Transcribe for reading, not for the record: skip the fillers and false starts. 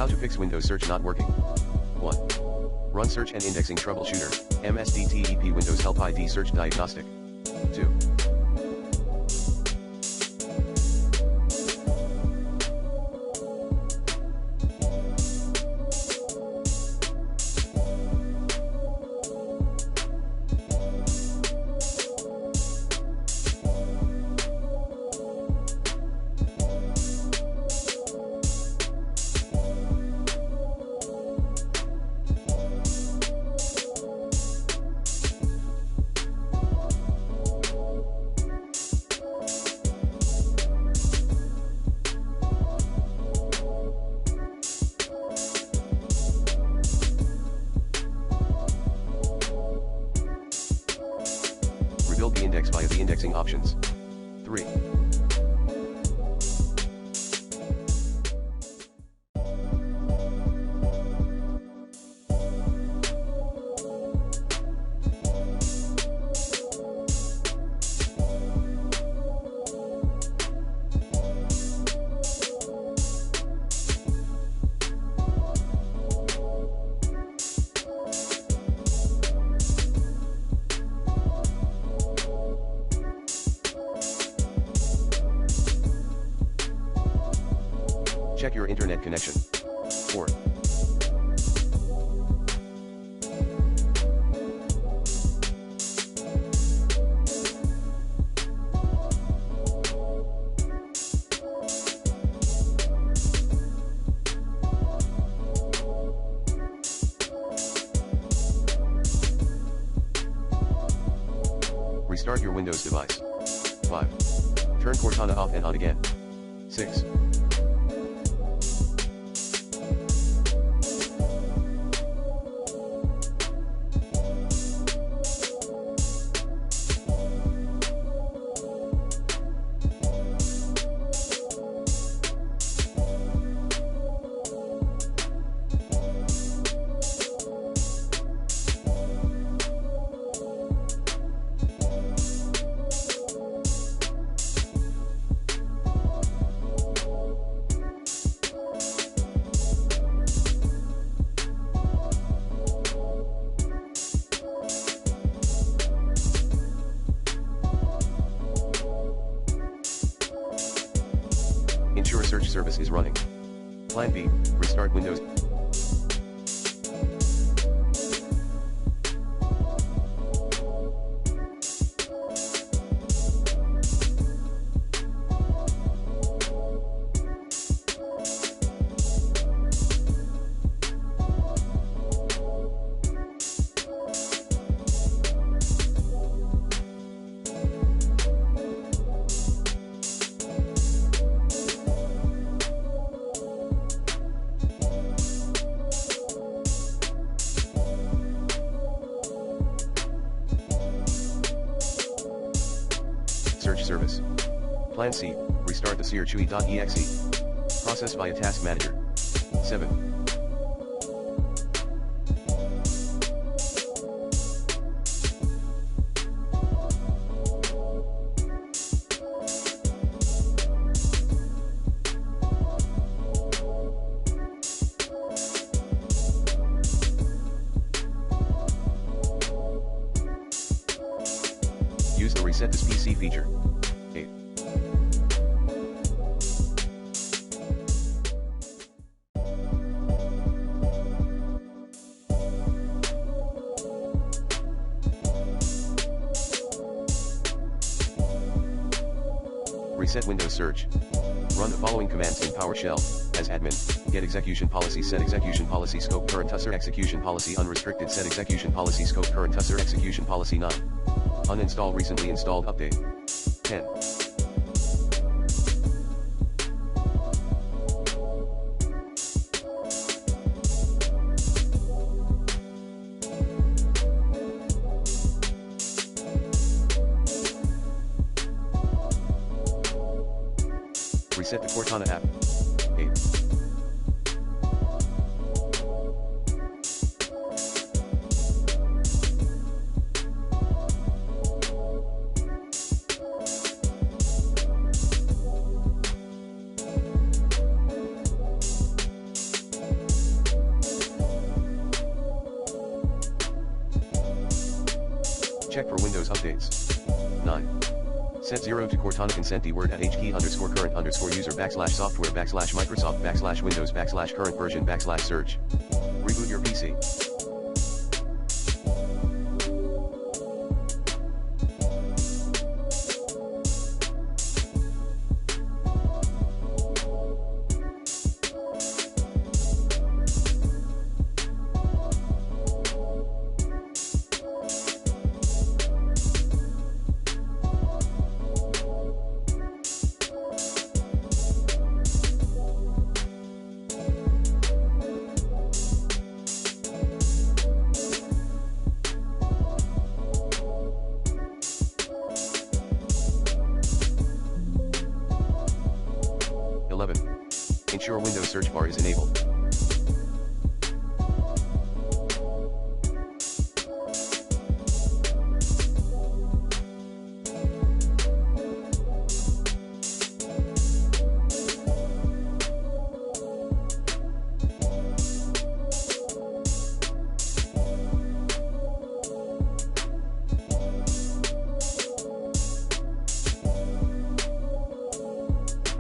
How to fix Windows search not working. 1. Run search and indexing troubleshooter, MSDTEP Windows Help ID search diagnostic. 2. Rebuild the index via the indexing options. 3. Check your internet connection. 4. Restart your Windows device. 5. Turn Cortana off and on again. 6. Ensure search service is running. Plan B, restart Windows. Search service. Plan C, restart the searchui.exe. Process via Task Manager. 7. Use the Reset This PC feature. 8. Reset Windows search. Run the following commands in PowerShell, as admin: get execution policy, set execution policy scope, current user execution policy unrestricted, set execution policy scope, current user execution policy 9. Uninstall recently installed update. 10. Reset the Cortana app. 8. Check for Windows updates. 9. Set 0 to Cortana consent word at HKey _ current _ user / software / Microsoft / Windows / current version / search. Reboot your PC. Ensure Windows search bar is enabled.